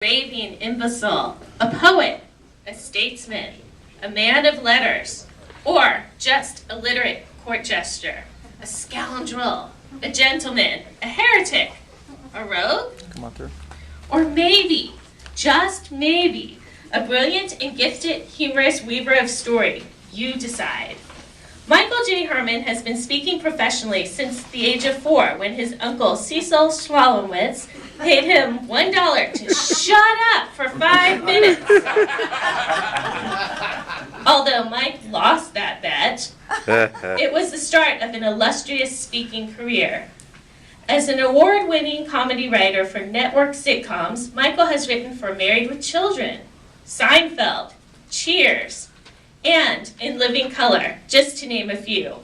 raving imbecile, a poet, a statesman, a man of letters, or just a literate court jester, a scoundrel, a gentleman, a heretic, a rogue, Come on through. or maybe, just maybe, a brilliant and gifted humorous weaver of story. You decide. Michael J. Herman has been speaking professionally since the age of 4 when his uncle Cecil Swallowitz paid him $1 to shut up for 5 minutes. Although Mike lost that bet, it was the start of an illustrious speaking career. As an award-winning comedy writer for network sitcoms, Michael has written for Married with Children, Seinfeld, Cheers, and In Living Color, just to name a few.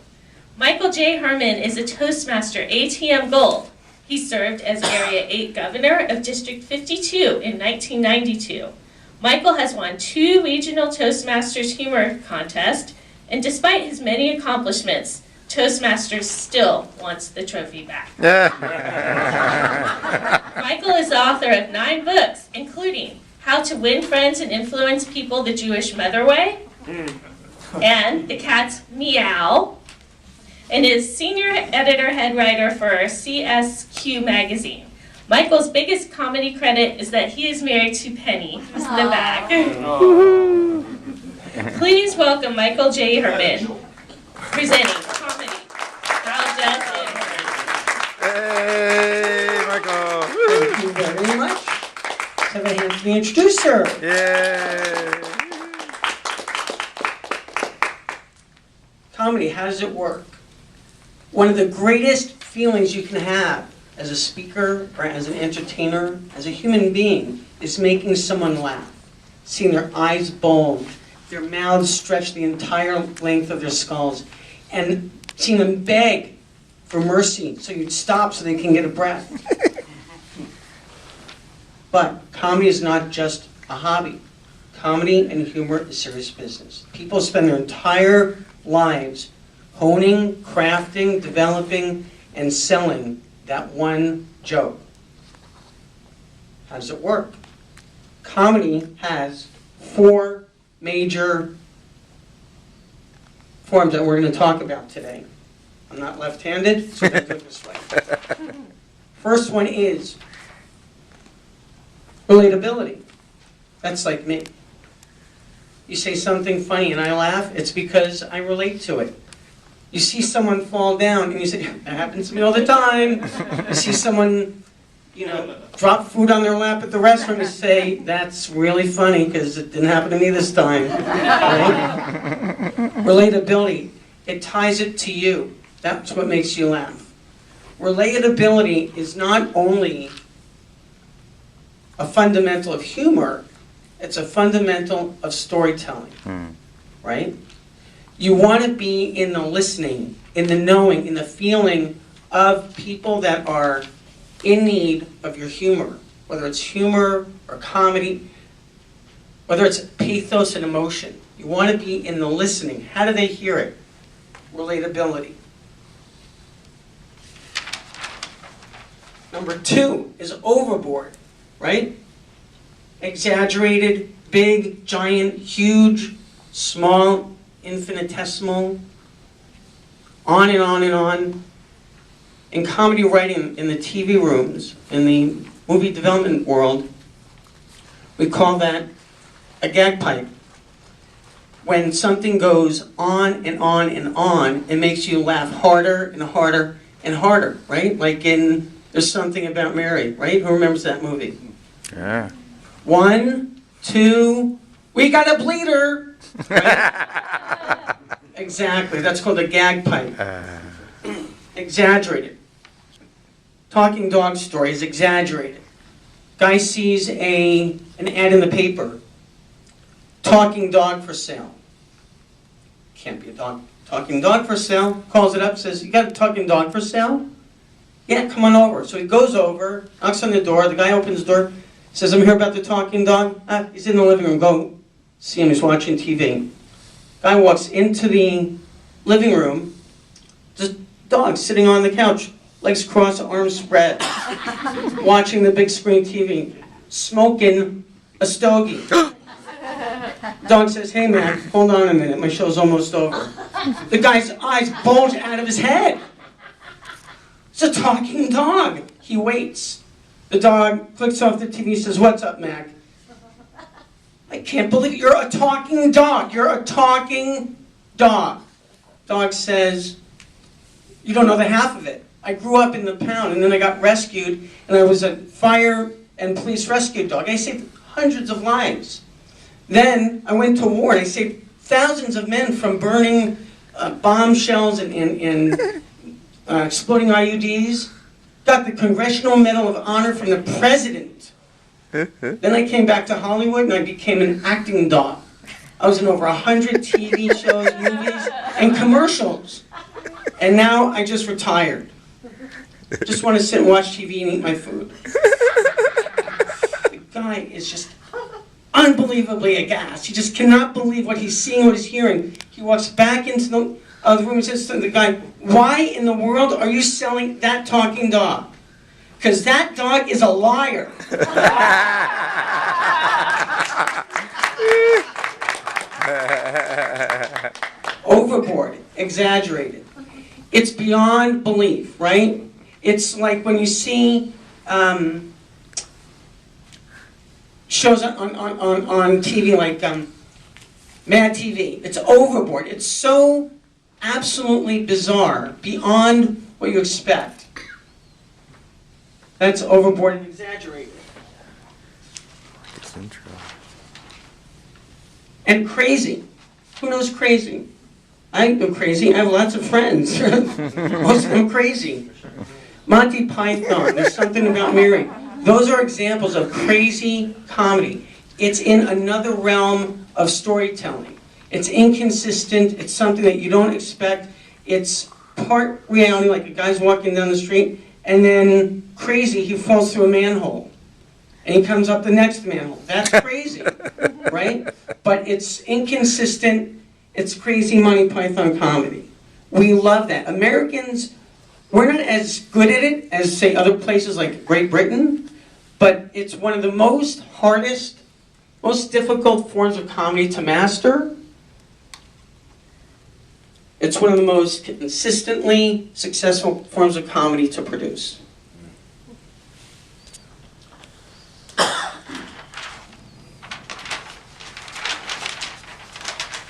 Michael J. Herman is a Toastmaster ATM Gold. He served as Area 8 Governor of District 52 in 1992. Michael has won 2 regional Toastmasters humor contests, and despite his many accomplishments, Toastmasters still wants the trophy back. Michael is the author of 9 books, including How to Win Friends and Influence People the Jewish Mother Way, and The Cat's Meow, and is senior editor head writer for CSQ magazine. Michael's biggest comedy credit is that he is married to Penny, who's in the back. Please welcome Michael J. Herman, presenting comedy. How does it hurt? Hey, Michael. Thank you very much. Have a hand for the introducer. Yay. Comedy, how does it work? One of the greatest feelings you can have as a speaker or as an entertainer, as a human being, is making someone laugh. Seeing their eyes bulge, their mouths stretch the entire length of their skulls, and seeing them beg for mercy so you'd stop so they can get a breath. But comedy is not just a hobby. Comedy and humor is serious business. People spend their entire lives honing, crafting, developing, and selling that one joke. How does it work? Comedy has 4 major forms that we're going to talk about today. I'm not left-handed, so I'm going to do it this way. First one is relatability. That's like me. You say something funny and I laugh, it's because I relate to it. You see someone fall down and you say, that happens to me all the time. You see someone, drop food on their lap at the restaurant and say, that's really funny because it didn't happen to me this time. Right? Relatability, it ties it to you. That's what makes you laugh. Relatability is not only a fundamental of humor, it's a fundamental of storytelling, right? You want to be in the listening, in the knowing, in the feeling of people that are in need of your humor, whether it's humor or comedy, whether it's pathos and emotion. You want to be in the listening. How do they hear it? Relatability. Number 2 is overboard, right? Exaggerated, big, giant, huge, small, infinitesimal, on and on and on. In comedy writing, in the TV rooms, in the movie development world, we call that a gag pipe. When something goes on and on and on, it makes you laugh harder and harder and harder, right? Like in There's Something About Mary, right? Who remembers that movie? Yeah. 1, 2, we got a bleeder! Right? Exactly, that's called a gag pipe. Exaggerated. Talking dog story is exaggerated. Guy sees an ad in the paper. Talking dog for sale. Can't be a talking dog for sale. Calls it up, says, you got a talking dog for sale? Yeah, come on over. So he goes over, knocks on the door, the guy opens the door, says, I'm here about the talking dog. He's in the living room, go see him, he's watching TV. Guy walks into the living room, just dog sitting on the couch, legs crossed, arms spread, watching the big screen TV. smoking a stogie. Dog says, "Hey man, hold on a minute, my show's almost over." The guy's eyes bulge out of his head. It's a talking dog. He waits. The dog clicks off the TV and says, "What's up, Mac?" "I can't believe it. You're a talking dog. You're a talking dog." Dog says, "You don't know the half of it. I grew up in the pound, and then I got rescued, and I was a fire and police rescue dog. I saved hundreds of lives. Then I went to war, and I saved thousands of men from burning bombshells and exploding IUDs. Got the Congressional Medal of Honor from the president. Then I came back to Hollywood, and I became an acting dog. I was in over 100 TV shows, movies, and commercials. And now I just retired. Just want to sit and watch TV and eat my food." The guy is just unbelievably aghast. He just cannot believe what he's seeing, what he's hearing. He walks back into the room and says to the guy, "Why in the world are you selling that talking dog? Because that dog is a liar." Overboard, exaggerated. It's beyond belief, right? It's like when you see shows on TV like Mad TV. It's overboard. It's so absolutely bizarre, beyond what you expect. That's overboard and exaggerated. It's intro. And crazy. Who knows crazy? I know crazy. I have lots of friends. Most of them crazy. Monty Python. There's something about Mary. Those are examples of crazy comedy. It's in another realm of storytelling. It's inconsistent. It's something that you don't expect. It's part reality, like a guy's walking down the street, and then crazy, he falls through a manhole. And he comes up the next manhole. That's crazy, right? But it's inconsistent. It's crazy Monty Python comedy. We love that. Americans, we're not as good at it as, say, other places like Great Britain, but it's one of the most difficult forms of comedy to master. It's one of the most consistently successful forms of comedy to produce.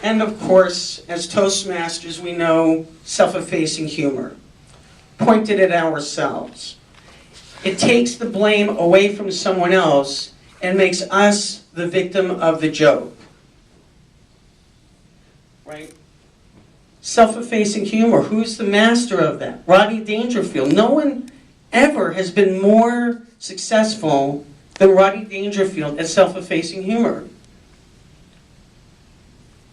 And of course, as Toastmasters, we know self-effacing humor, pointed at ourselves. It takes the blame away from someone else and makes us the victim of the joke. Right? Self-effacing humor, who's the master of that? Rodney Dangerfield. No one ever has been more successful than Rodney Dangerfield at self-effacing humor.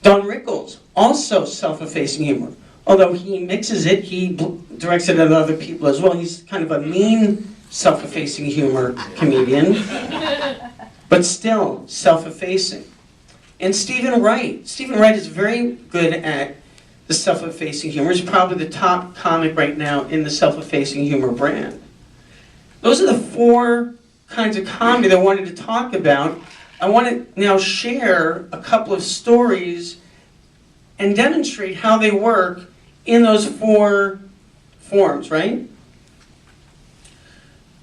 Don Rickles, also self-effacing humor. Although he mixes it, he directs it at other people as well. He's kind of a mean self-effacing humor comedian, but still self-effacing. And Stephen Wright. Stephen Wright is very good at the self-effacing humor. He's probably the top comic right now in the self-effacing humor brand. Those are the four kinds of comedy that I wanted to talk about. I want to now share a couple of stories and demonstrate how they work in those four forms, right?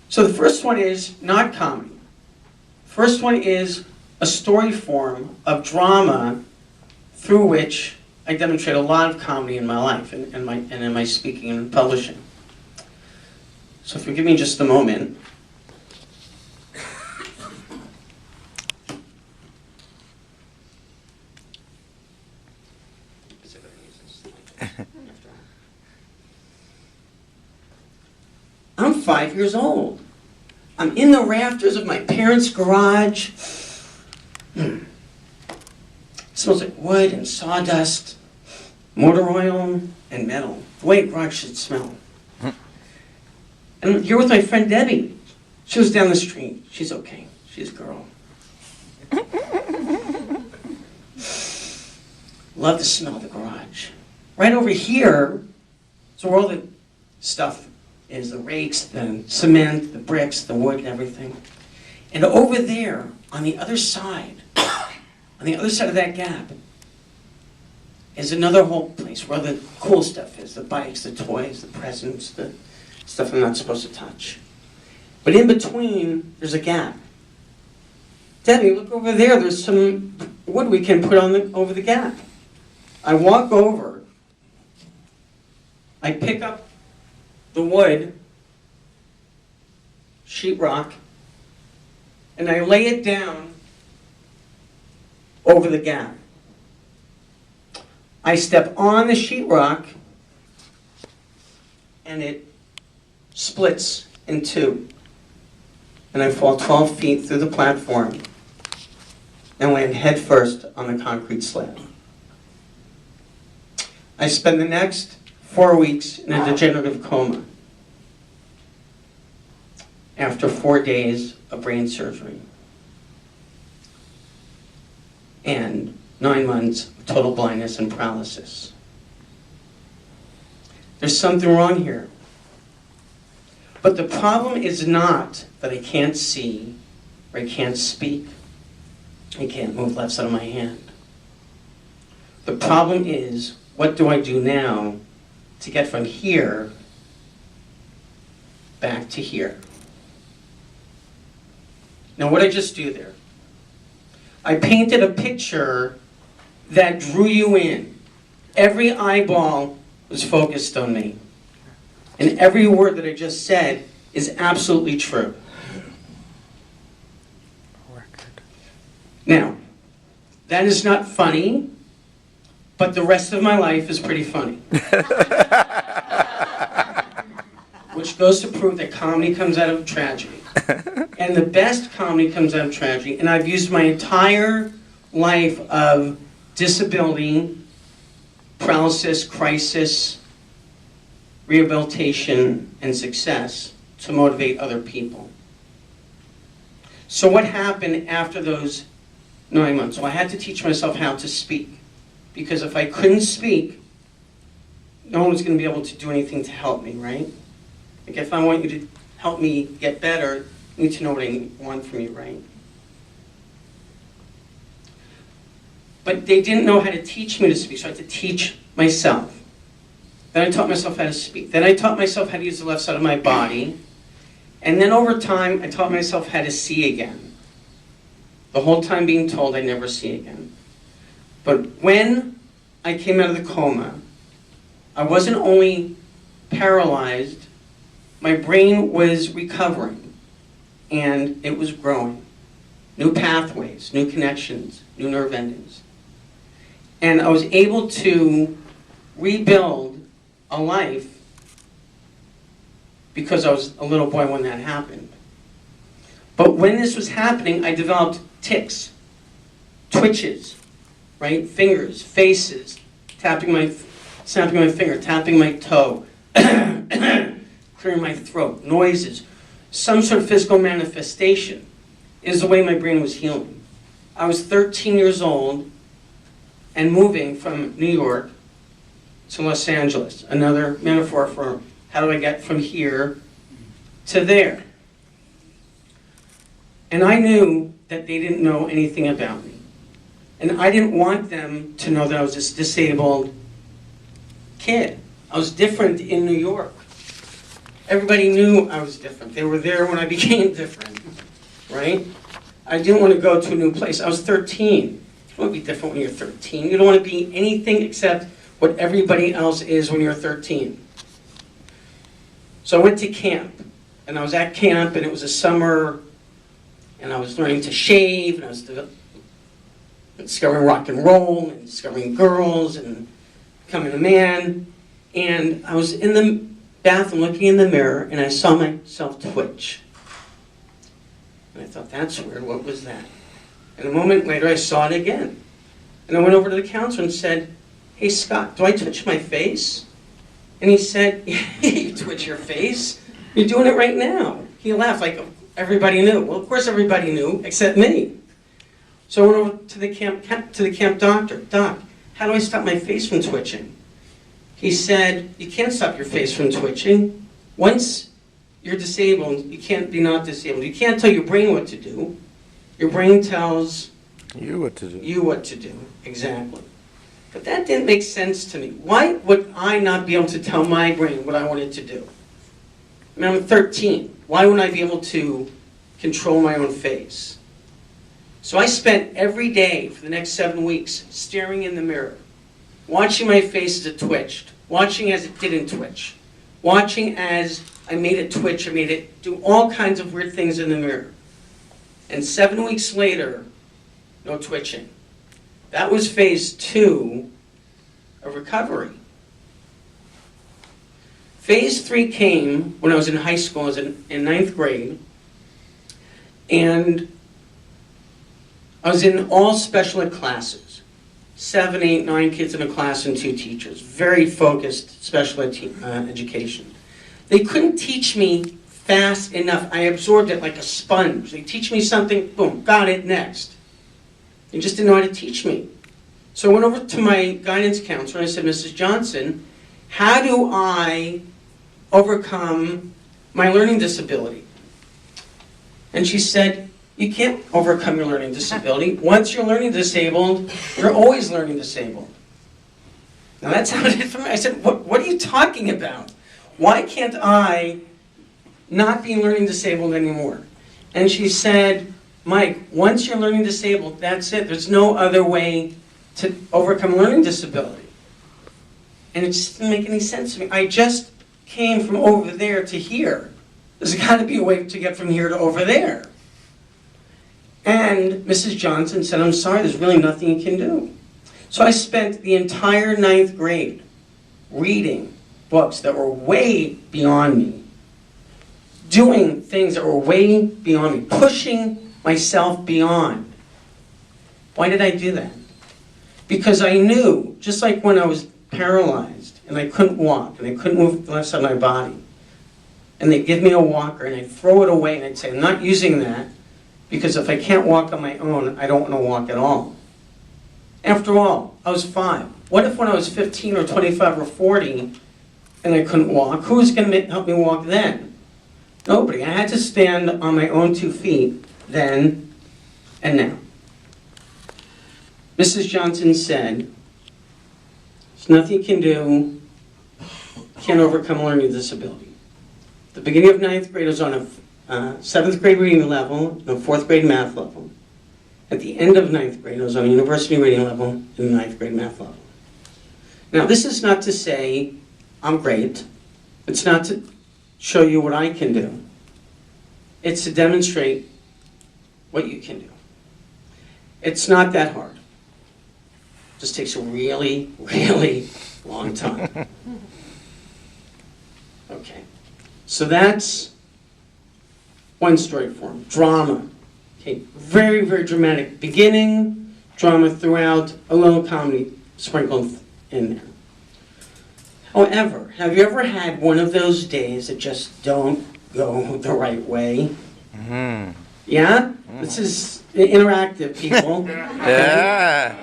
So the first one is not comedy. First one is a story form of drama through which I demonstrate a lot of comedy in my life and in my speaking and publishing. So if you give me just a moment. I'm 5 years old. I'm in the rafters of my parents' garage. It smells like wood and sawdust, motor oil, and metal. The way a garage should smell. And I'm here with my friend Debbie. She was down the street. She's okay. She's a girl. Love the smell of the garage. Right over here is where all the stuff is, the rakes, the cement, the bricks, the wood, and everything. And over there, on the other side of that gap, is another whole place where the cool stuff is, the bikes, the toys, the presents, the stuff I'm not supposed to touch. But in between, there's a gap. Debbie, look over there, there's some wood we can put over the gap. I walk over, I pick up the wood, sheetrock, and I lay it down over the gap. I step on the sheetrock, and it splits in two. And I fall 12 feet through the platform and land headfirst on the concrete slab. I spend the next 4 weeks in a degenerative coma after 4 days of brain surgery and 9 months of total blindness and paralysis. There's something wrong here. But the problem is not that I can't see, or I can't speak, I can't move the left side of my hand. The problem is, what do I do now to get from here back to here? Now, what did I just do there? I painted a picture that drew you in. Every eyeball was focused on me. And every word that I just said is absolutely true. Now, that is not funny, but the rest of my life is pretty funny. Which goes to prove that comedy comes out of tragedy. And the best comedy comes out of tragedy. And I've used my entire life of disability, paralysis, crisis, rehabilitation, and success to motivate other people. So what happened after those 9 months? Well, I had to teach myself how to speak. Because if I couldn't speak, no one was going to be able to do anything to help me, right? Like if I want you to help me get better, you need to know what I want from you, right? But they didn't know how to teach me to speak, so I had to teach myself. Then I taught myself how to speak. Then I taught myself how to use the left side of my body. And then over time, I taught myself how to see again. The whole time being told I'd never see again. But when I came out of the coma, I wasn't only paralyzed, my brain was recovering. And it was growing. New pathways, new connections, new nerve endings. And I was able to rebuild a life because I was a little boy when that happened. But when this was happening, I developed tics, twitches, right? Fingers, faces, snapping my finger, tapping my toe, clearing my throat, noises. Some sort of physical manifestation is the way my brain was healing. I was 13 years old and moving from New York to Los Angeles. Another metaphor for how do I get from here to there. And I knew that they didn't know anything about me. And I didn't want them to know that I was this disabled kid. I was different in New York. Everybody knew I was different. They were there when I became different, right? I didn't want to go to a new place. I was 13. You don't want to be different when you're 13. You don't want to be anything except what everybody else is when you're 13. So I went to camp, and I was at camp, and it was a summer, and I was learning to shave, and I was discovering rock and roll, and discovering girls, and becoming a man. And I was in the bathroom looking in the mirror, and I saw myself twitch. And I thought, that's weird, what was that? And a moment later, I saw it again. And I went over to the counselor and said, hey, Scott, do I twitch my face? And he said, yeah, you twitch your face. You're doing it right now. He laughed like everybody knew. Well, of course everybody knew, except me. So I went over to the camp doctor. Doc, how do I stop my face from twitching? He said, you can't stop your face from twitching. Once you're disabled, you can't be not disabled. You can't tell your brain what to do. Your brain tells You what to do. you what to do, exactly. But that didn't make sense to me. Why would I not be able to tell my brain what I wanted to do? I mean, I'm 13. Why wouldn't I be able to control my own face? So I spent every day for the next 7 weeks staring in the mirror, watching my face as it twitched, watching as it didn't twitch, watching as I made it twitch, I made it do all kinds of weird things in the mirror. And 7 weeks later, no twitching. That was phase 2 of recovery. Phase 3 came when I was in high school. I was in 9th grade. And I was in all special ed classes. 7, 8, 9 kids in a class and 2 teachers. Very focused special ed education. They couldn't teach me fast enough. I absorbed it like a sponge. They teach me something, boom, got it, next. They just didn't know how to teach me. So I went over to my guidance counselor and I said, Mrs. Johnson, how do I overcome my learning disability? And she said, you can't overcome your learning disability. Once you're learning disabled, you're always learning disabled. Now that sounded familiar. I said, what are you talking about? Why can't I not be learning disabled anymore? And she said, Mike, once you're learning disabled, that's it. There's no other way to overcome learning disability. And it just didn't make any sense to me. I just came from over there to here. There's got to be a way to get from here to over there. And Mrs. Johnson said, I'm sorry, there's really nothing you can do. So I spent the entire 9th grade reading books that were way beyond me, doing things that were way beyond me, pushing myself beyond. Why did I do that? Because I knew, just like when I was paralyzed and I couldn't walk and I couldn't move the left side of my body, and they'd give me a walker and I'd throw it away and I'd say, I'm not using that because if I can't walk on my own, I don't want to walk at all. After all, I was 5. What if when I was 15 or 25 or 40 and I couldn't walk, who was going to help me walk then? Nobody. I had to stand on my own 2 feet then and now. Mrs. Johnson said, there's nothing you can do, can't overcome learning disability. At the beginning of 9th grade, I was on a 7th grade reading level and a 4th grade math level. At the end of 9th grade, I was on a university reading level and a 9th grade math level. Now, this is not to say I'm great. It's not to show you what I can do. It's to demonstrate what you can do. It's not that hard. It just takes a really, really long time. Okay. So that's one story form. Drama. Okay. Very, very dramatic beginning, drama throughout, a little comedy sprinkled in there. However, have you ever had one of those days that just don't go the right way? Mm-hmm. Yeah? Mm-hmm. This is interactive, people. Yeah.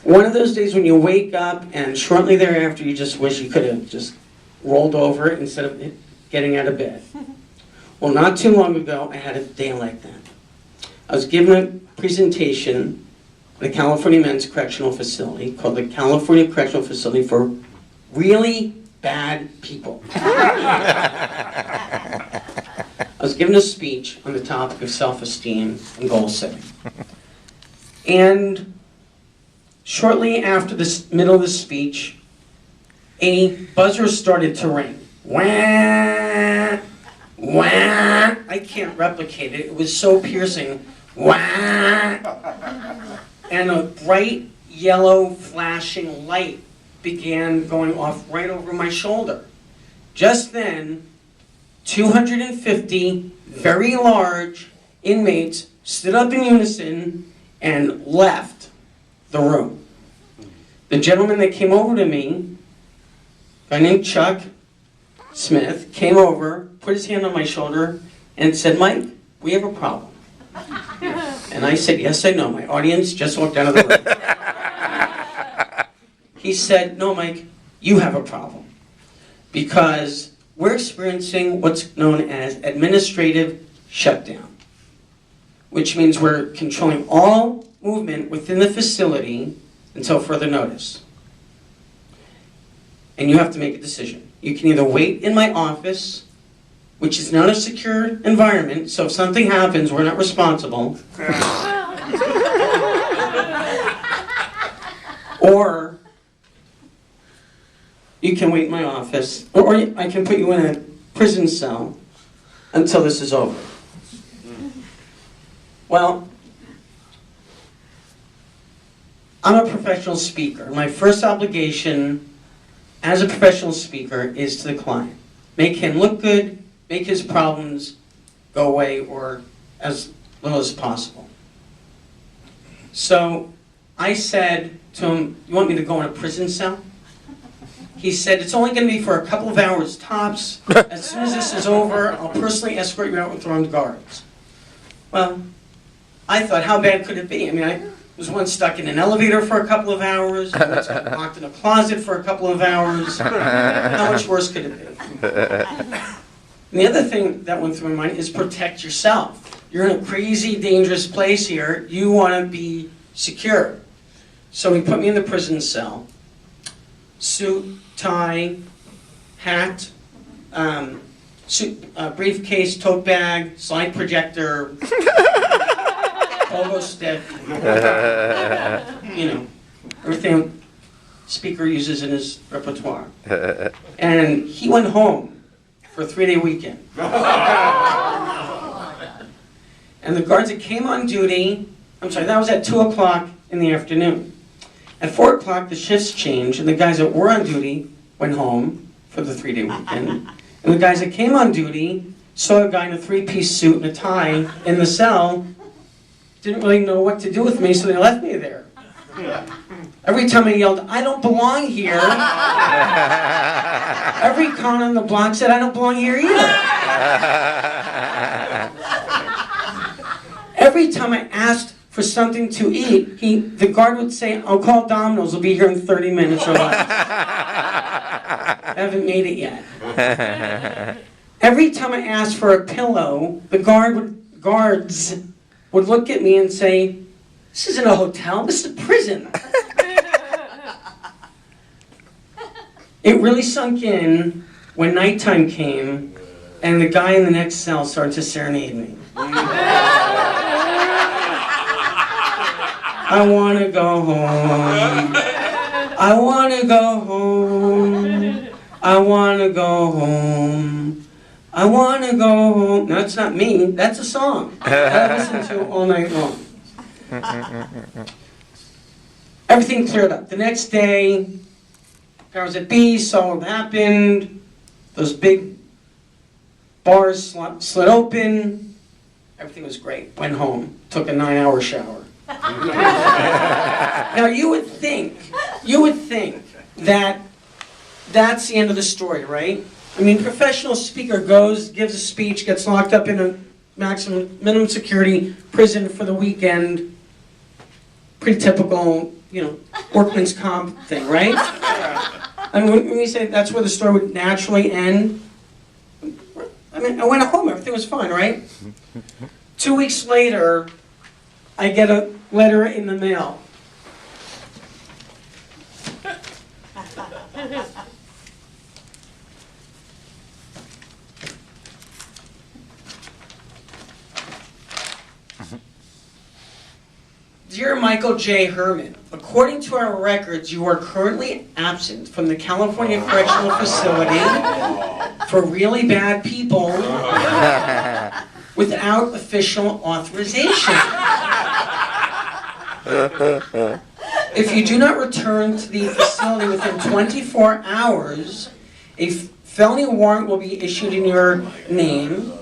One of those days when you wake up and shortly thereafter you just wish you could have just rolled over it instead of getting out of bed. Well, not too long ago, I had a day like that. I was given a presentation at the California Men's Correctional Facility called the California Correctional Facility for Really Bad People. I was given a speech on the topic of self-esteem and goal setting. And shortly after the middle of the speech, a buzzer started to ring. Wah, wah. I can't replicate it. It was so piercing. Wah. And a bright yellow flashing light began going off right over my shoulder. Just then, 250 very large inmates stood up in unison and left the room. The gentleman that came over to me, a guy named Chuck Smith, came over, put his hand on my shoulder, and said, Mike, we have a problem. And I said, yes, I know. My audience just walked out of the room. He said, no, Mike, you have a problem. Because we're experiencing what's known as administrative shutdown, which means we're controlling all movement within the facility until further notice. And you have to make a decision. You can either wait in my office, which is not a secure environment, so if something happens, we're not responsible. Or you can wait in my office, or I can put you in a prison cell until this is over. Well, I'm a professional speaker. My first obligation as a professional speaker is to the client. Make him look good, make his problems go away, or as little as possible. So I said to him, "You want me to go in a prison cell?" He said, "It's only going to be for a couple of hours tops. As soon as this is over, I'll personally escort you out with armed guards." Well, I thought, how bad could it be? I mean, I was once stuck in an elevator for a couple of hours, once got locked in a closet for a couple of hours. How much worse could it be? And the other thing that went through my mind is protect yourself. You're in a crazy, dangerous place here. You want to be secure. So he put me in the prison cell. Suit, tie, hat, briefcase, tote bag, slide projector, pogo stick, you know, everything speaker uses in his repertoire. And he went home for a 3-day weekend. And the guards that came on duty, that was at 2 o'clock in the afternoon. At 4 o'clock, the shifts changed, and the guys that were on duty went home for the 3-day weekend. And the guys that came on duty saw a guy in a 3-piece suit and a tie in the cell, didn't really know what to do with me, so they left me there. Every time I yelled, "I don't belong here," every con on the block said, "I don't belong here either." Every time I asked for something to eat, the guard would say, "I'll call Domino's, we'll be here in 30 minutes or less." I haven't made it yet. Every time I asked for a pillow, the guards would look at me and say, "This isn't a hotel, this is a prison." It really sunk in when nighttime came and the guy in the next cell started to serenade me. "I want to go home. I want to go home. I want to go home. I want to go home." No, that's not me. That's a song I listen to all night long. Everything cleared up. The next day, powers that be saw what happened. Those big bars slid open. Everything was great. Went home. Took a 9-hour shower. Now you would think that that's the end of the story, right? I mean, professional speaker goes, gives a speech, gets locked up in a minimum security prison for the weekend. Pretty typical, workman's comp thing, right? And when we say that's where the story would naturally end, I mean, I went home, everything was fine, right? 2 weeks later, I get a letter in the mail. Dear Michael J. Herman, according to our records, you are currently absent from the California Correctional Facility for really bad people without official authorization. If you do not return to the facility within 24 hours, a felony warrant will be issued in your name,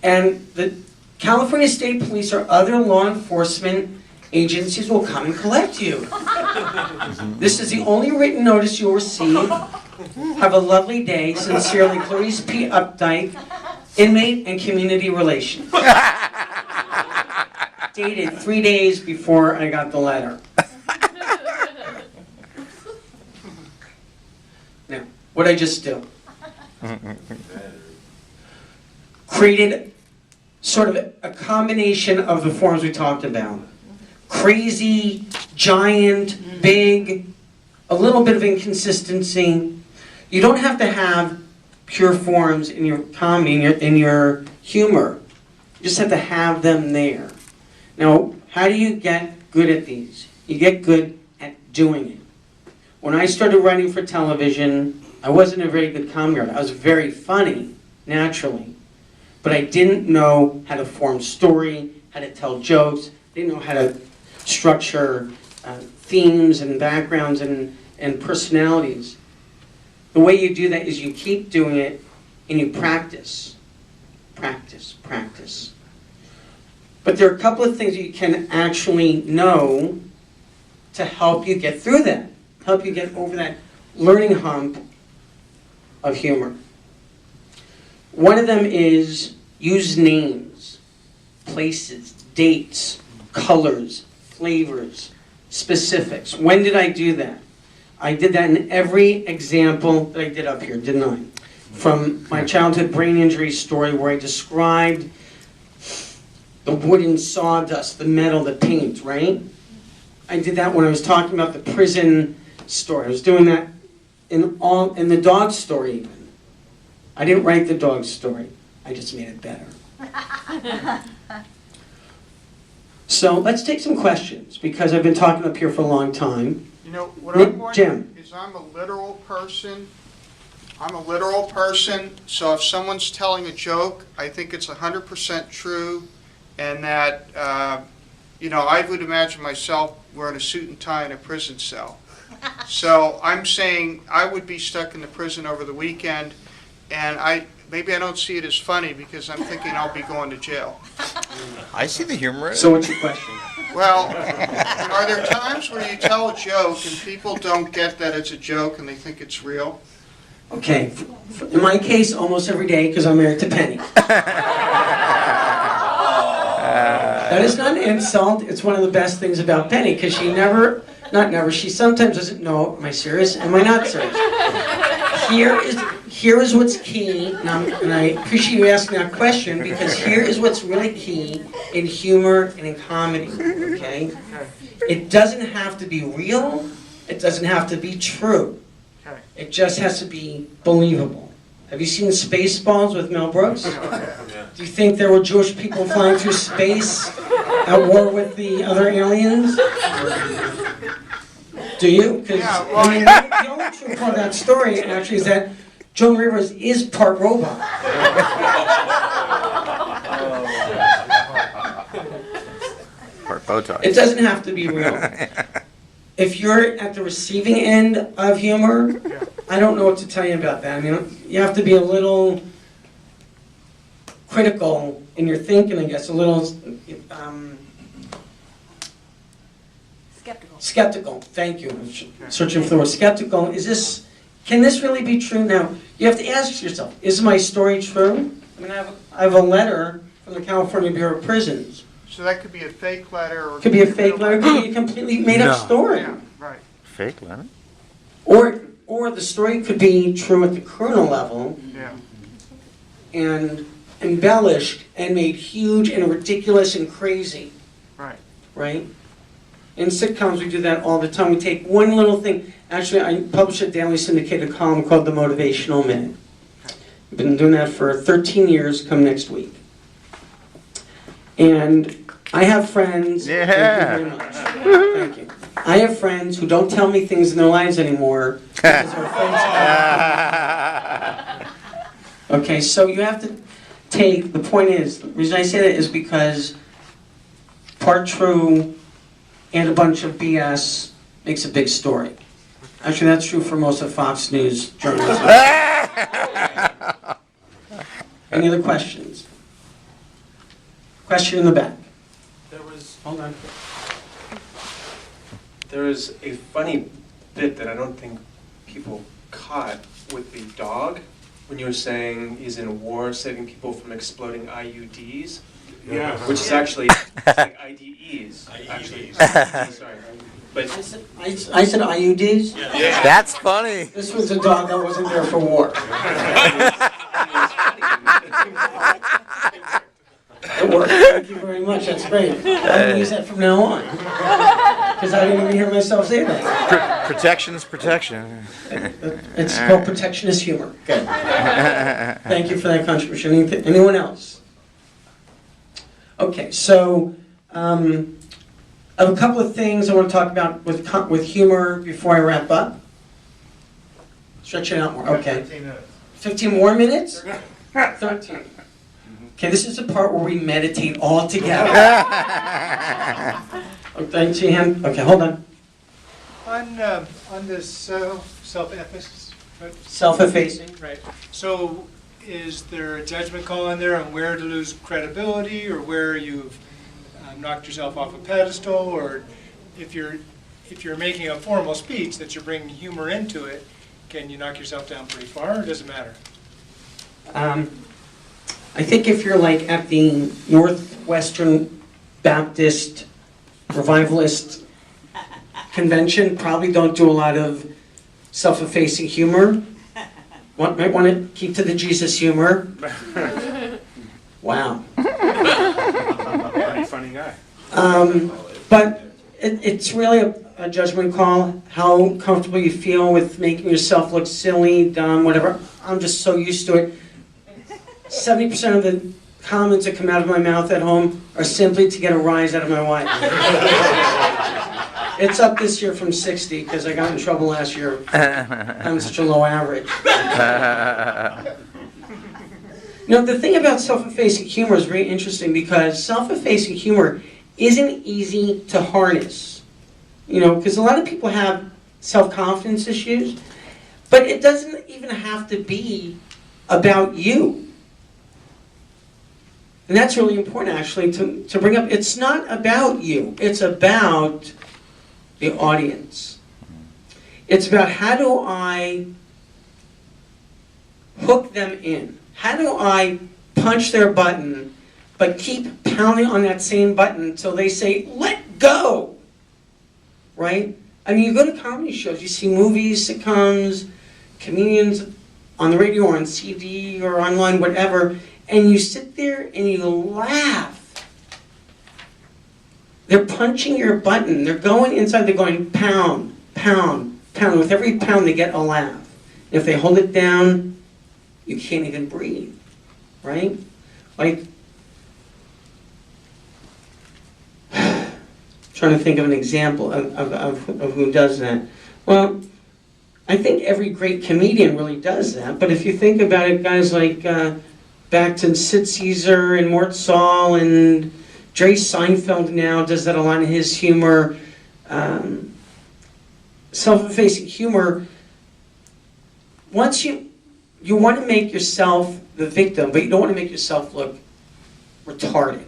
and the California State Police or other law enforcement agencies will come and collect you. This is the only written notice you'll receive. Have a lovely day. Sincerely, Clarice P. Updike, Inmate and Community Relations. Dated 3 days before I got the letter. Now, what'd I just do? created sort of a combination of the forms we talked about. Crazy, giant, big, a little bit of inconsistency. You don't have to have pure forms in your comedy, in your humor. You just have to have them there. Now, how do you get good at these? You get good at doing it. When I started writing for television, I wasn't a very good comedy writer. I was very funny, naturally. But I didn't know how to form story, how to tell jokes, didn't know how to structure themes and backgrounds and personalities. The way you do that is you keep doing it and you practice. Practice, practice. But there are a couple of things you can actually know to help you get through that, help you get over that learning hump of humor. One of them is use names, places, dates, colors, flavors, specifics. When did I do that? I did that in every example that I did up here, didn't I? From my childhood brain injury story where I described the wooden sawdust, the metal, the paint, right? I did that when I was talking about the prison story. I was doing that in the dog story even. I didn't write the dog story. I just made it better. So let's take some questions because I've been talking up here for a long time. You know, what I'm Jim. wondering is I'm a literal person. So if someone's telling a joke, I think it's 100% true, and that, I would imagine myself wearing a suit and tie in a prison cell. So I'm saying I would be stuck in the prison over the weekend, and maybe I don't see it as funny because I'm thinking I'll be going to jail. I see the humor in it. So what's your question? Well, are there times where you tell a joke and people don't get that it's a joke and they think it's real? Okay, in my case, almost every day because I'm married to Penny. That is not an insult. It's one of the best things about Penny because she sometimes doesn't know, am I serious? Am I not serious? Here is what's key, and I appreciate you asking that question because here is what's really key in humor and in comedy, okay? It doesn't have to be real. It doesn't have to be true. It just has to be believable. Have you seen Spaceballs with Mel Brooks? Do you think there were Jewish people flying through space at war with the other aliens? Do you? Because the only true part of that story actually is that Joan Rivers is part robot. Part Botox. It doesn't have to be real. If you're at the receiving end of humor, I don't know what to tell you about that. I mean, you have to be a little critical in your thinking, I guess, a little skeptical. Thank you. I'm searching for the word skeptical. Can this really be true? Now, you have to ask yourself, is my story true? I mean, I have a letter from the California Bureau of Prisons. So that could be a fake letter, or It could be a fake letter, it could be a completely made-up story. Yeah, right. Fake letter? Or the story could be true at the criminal level Yeah. and embellished and made huge and ridiculous and crazy. Right. Right? In sitcoms, we do that all the time. We take one little thing. Actually, I publish a daily syndicated column called The Motivational Minute. I've been doing that for 13 years, come next week. And I have friends. Yeah. Thank you very much. Thank you. I have friends who don't tell me things in their lives anymore because they're afraid to. Okay, so you have to take, the point is, the reason I say that is because part true and a bunch of BS makes a big story. Actually, that's true for most of Fox News journalism. Any other questions? Question in the back. Hold on. There was a funny bit that I don't think people caught with the dog when you were saying he's in a war saving people from exploding IUDs. Yeah. Which is actually it's like IDEs. Actually. Sorry. But I said IUDs? That's funny. This was a dog that wasn't there for war. It worked. Thank you very much. That's great. I'm going to use that from now on. Because I didn't even hear myself say that. Protection is protection. It's called protectionist humor. Good. Thank you for that contribution. Anyone else? Okay, so I have a couple of things I want to talk about with humor before I wrap up. Stretch it out more. Okay. 15 more minutes? 13. Okay, this is the part where we meditate all together. Okay, see hand? Okay, hold on. On this self-effacing, Self-effacing. right? So is there a judgment call in there on where to lose credibility, or where you've knocked yourself off a pedestal, or if you're making a formal speech that you're bringing humor into it, can you knock yourself down pretty far, or does it matter? I think if you're like at the Northwestern Baptist Revivalist Convention, probably don't do a lot of self-effacing humor. Might want to keep to the Jesus humor. Wow. funny guy. But it's really a judgment call, how comfortable you feel with making yourself look silly, dumb, whatever. I'm just so used to it. 70% of the comments that come out of my mouth at home are simply to get a rise out of my wife. It's up this year from 60 because I got in trouble last year having such a low average. You know, the thing about self-effacing humor is very interesting because self-effacing humor isn't easy to harness. You know, because a lot of people have self-confidence issues, but it doesn't even have to be about you. And that's really important, actually, to bring up. It's not about you. It's about the audience. It's about how do I hook them in? How do I punch their button, but keep pounding on that same button until they say, let go? Right? I mean, you go to comedy shows, you see movies, sitcoms, comedians on the radio or on CD or online, whatever, and you sit there and you laugh. They're punching your button. They're going inside, they're going pound, pound, pound. With every pound they get a laugh. If they hold it down, you can't even breathe, right? Like, trying to think of an example of who does that. Well, I think every great comedian really does that, but if you think about it, guys like Back Sid Caesar and Mort Saul and Jerry Seinfeld now does that a lot in his humor. Self-effacing humor, once you want to make yourself the victim, but you don't want to make yourself look retarded,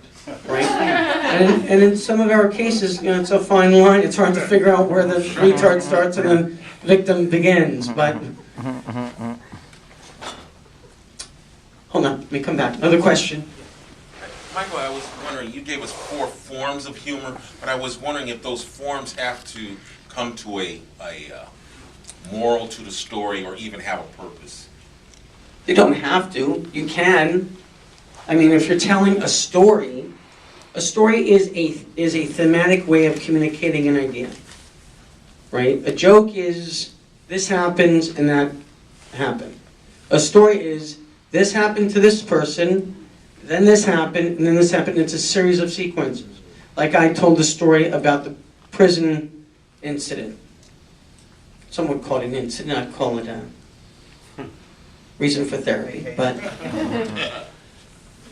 right? And in some of our cases, you know, it's a fine line. It's hard to figure out where the retard starts and the victim begins, but... Hold on, let me come back. Another question. Michael, I was wondering, you gave us 4 forms of humor, but I was wondering if those forms have to come to a moral to the story or even have a purpose. You don't have to. You can. I mean, if you're telling a story is a thematic way of communicating an idea, right? A joke is this happens and that happened. A story is this happened to this person, then this happened, and then this happened. It's a series of sequences. Like I told the story about the prison incident. Some would call it an incident, I'd call it a reason for therapy. But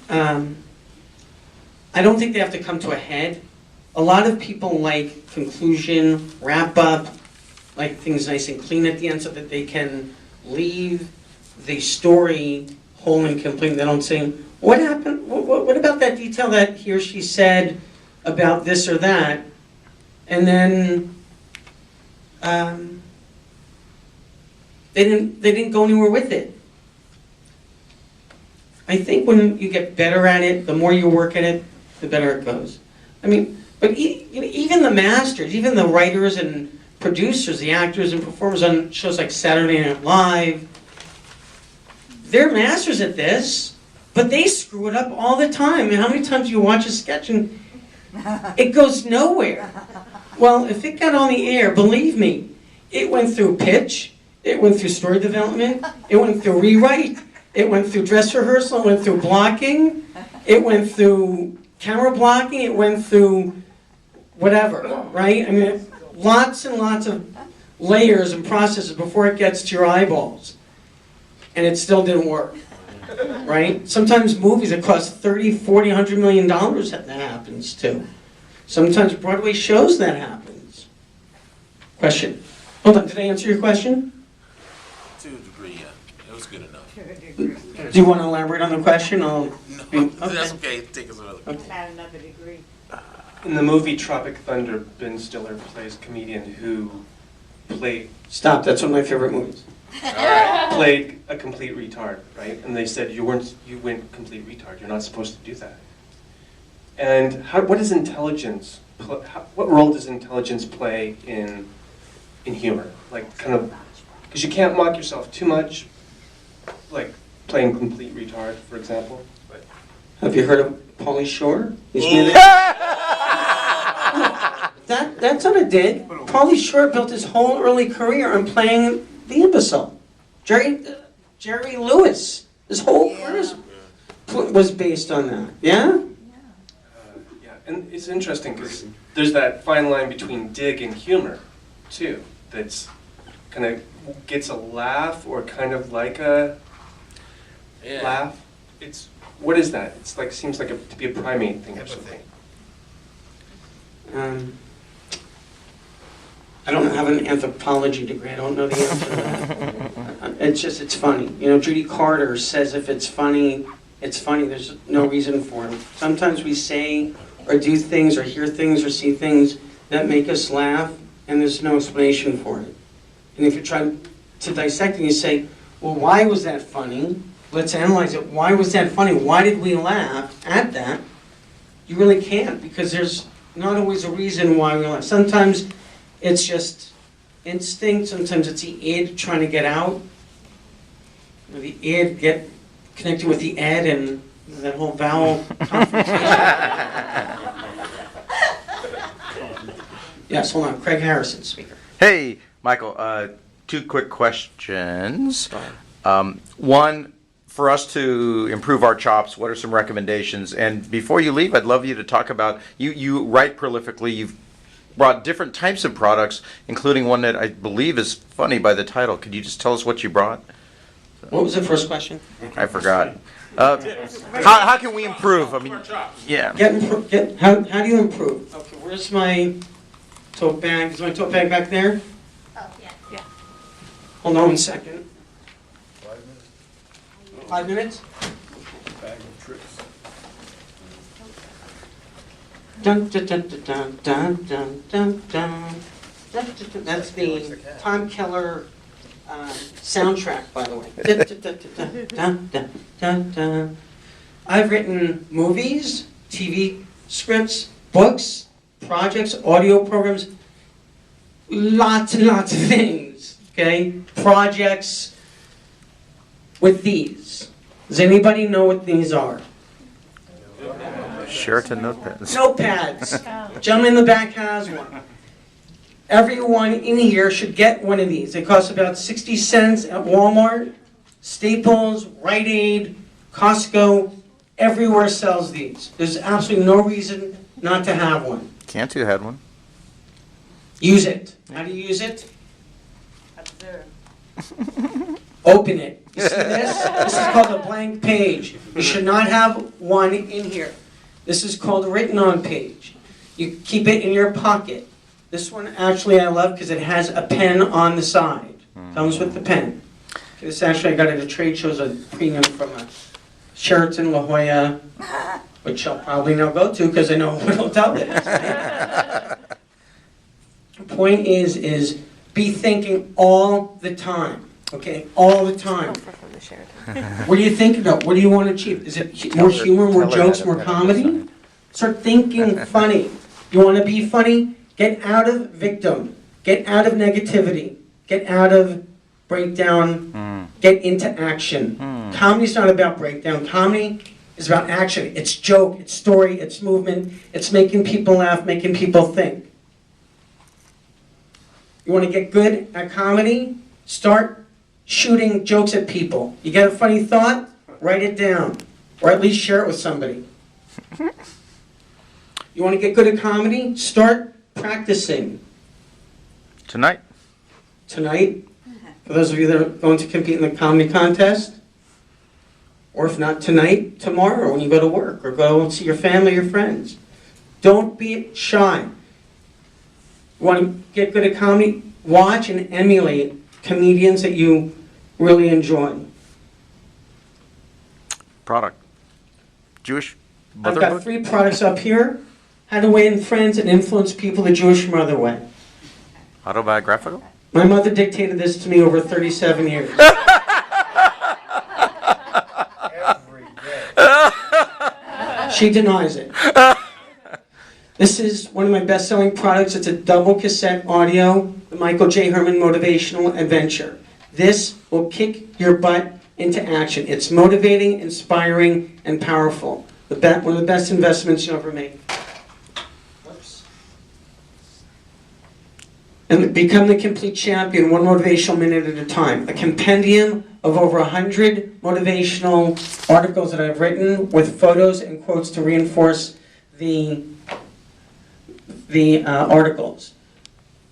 I don't think they have to come to a head. A lot of people like conclusion, wrap up, like things nice and clean at the end so that they can leave the story whole and complete. They don't say, what happened? What about that detail that he or she said about this or that? And then they didn't go anywhere with it. I think when you get better at it, the more you work at it, the better it goes. I mean, But even the masters, even the writers and producers, the actors and performers on shows like Saturday Night Live, they're masters at this, but they screw it up all the time. And how many times do you watch a sketch and it goes nowhere? Well, if it got on the air, believe me, it went through pitch, it went through story development, it went through rewrite, it went through dress rehearsal, it went through blocking, it went through camera blocking, it went through whatever, right? I mean, lots and lots of layers and processes before it gets to your eyeballs. And it still didn't work, right? Sometimes movies that cost $30, $40, $100 million that happens too. Sometimes Broadway shows that happens. Question. Hold on, did I answer your question? To a degree, yeah. It was good enough. Do you want to elaborate on the question? No, that's okay. Take us another. At another degree. In the movie Tropic Thunder, Ben Stiller plays a comedian who played Stop, that's one of my favorite movies. played a complete retard, right? And they said you went complete retard. You're not supposed to do that. And what is intelligence? What role does intelligence play in humor? Like kind of, because you can't mock yourself too much, like playing complete retard, for example. But Have you heard of Pauly Shore? That's not a dig. Pauly Shore built his whole early career on playing the imbecile. Jerry Lewis, his whole career was based on that. Yeah? yeah, and it's interesting because there's that fine line between dig and humor, too. That's kind of gets a laugh or kind of like a laugh. What is that? It's like seems like to be a primate thing or something. I don't have an anthropology degree. I don't know the answer to that. It's funny. You know, Judy Carter says if it's funny, it's funny. There's no reason for it. Sometimes we say or do things or hear things or see things that make us laugh, and there's no explanation for it. And if you try to dissect it, you say, well, why was that funny? Let's analyze it. Why was that funny? Why did we laugh at that? You really can't, because there's not always a reason why we laugh. Sometimes it's just instinct. Sometimes it's the id trying to get out. Or the id get connected with the ed and that whole vowel confrontation. Yes, hold on. Craig Harrison, speaker. Hey, Michael, 2 quick questions. One, for us to improve our chops, what are some recommendations? And before you leave, I'd love you to talk about, you write prolifically, you've brought different types of products, including one that I believe is funny by the title. Could you just tell us what you brought? What was the first question? I forgot. How can we improve? I mean, yeah. How do you improve? Okay, where's my tote bag? Is my tote bag back there? Oh, yeah. Hold on 1 second. 5 minutes? Bag of tricks. Dun, dun, dun, dun, dun, dun, dun, dun. That's the Tom Keller soundtrack, by the way. Dun, dun, dun, dun, dun, dun, dun. I've written movies, TV scripts, books, projects, audio programs, lots and lots of things, okay? Projects with these. Does anybody know what these are? Sheraton notepads. Notepads. Gentleman in the back has one. Everyone in here should get one of these. They cost about 60 cents at Walmart, Staples, Rite Aid, Costco. Everywhere sells these. There's absolutely no reason not to have one. Cantu had one. Use it. How do you use it? Observe. Open it. You see this? This is called a blank page. You should not have one in here. This is called a written on page. You keep it in your pocket. This one actually I love because it has a pen on the side. Comes with the pen. This actually I got at a trade show as a premium from a Sheraton La Jolla, which I'll probably now go to because I know what hotel it is. The point is be thinking all the time. Okay, all the time. What are you thinking about? What do you want to achieve? Is it more humor, more jokes, more comedy? Start thinking funny. You want to be funny? Get out of victim. Get out of negativity. Get out of breakdown. Get into action. Comedy's not about breakdown. Comedy is about action. It's joke, it's story, it's movement. It's making people laugh, making people think. You want to get good at comedy? Start shooting jokes at people. You get a funny thought? Write it down. Or at least share it with somebody. You want to get good at comedy? Start practicing. Tonight. Tonight, for those of you that are going to compete in the comedy contest, or if not tonight, tomorrow when you go to work, or go and see your family, your friends. Don't be shy. You want to get good at comedy? Watch and emulate comedians that you really enjoy. Product. Jewish I've mother got book? 3 products up here. How to win friends and influence people the Jewish mother way. Autobiographical? My mother dictated this to me over 37 years. Every day. She denies it. This is one of my best-selling products. It's a double cassette audio, the Michael J. Herman Motivational Adventure. This will kick your butt into action. It's motivating, inspiring, and powerful. One of the best investments you'll ever make. Whoops. And become the complete champion, one motivational minute at a time. A compendium of over 100 motivational articles that I've written with photos and quotes to reinforce the articles.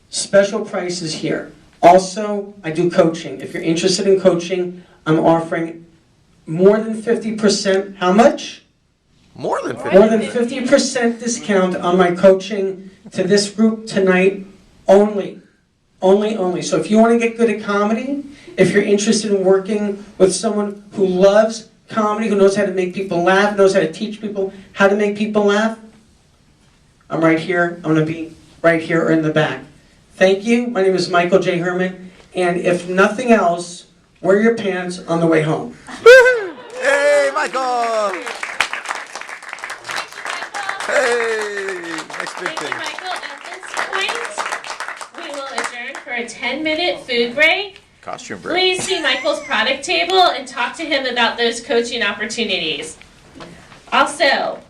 Special prices here. Also, I do coaching. If you're interested in coaching, I'm offering more than 50%. How much? More than 50. More than 50% discount on my coaching to this group tonight only. Only. So if you want to get good at comedy, if you're interested in working with someone who loves comedy, who knows how to make people laugh, knows how to teach people how to make people laugh, I'm right here. I'm going to be right here or in the back. Thank you. My name is Michael J. Herman. And if nothing else, wear your pants on the way home. Hey, Michael! Hey, next big Thank you, thing. Michael. At this point, we will adjourn for a 10-minute food break. Costume break. Please see Michael's product table and talk to him about those coaching opportunities. Also,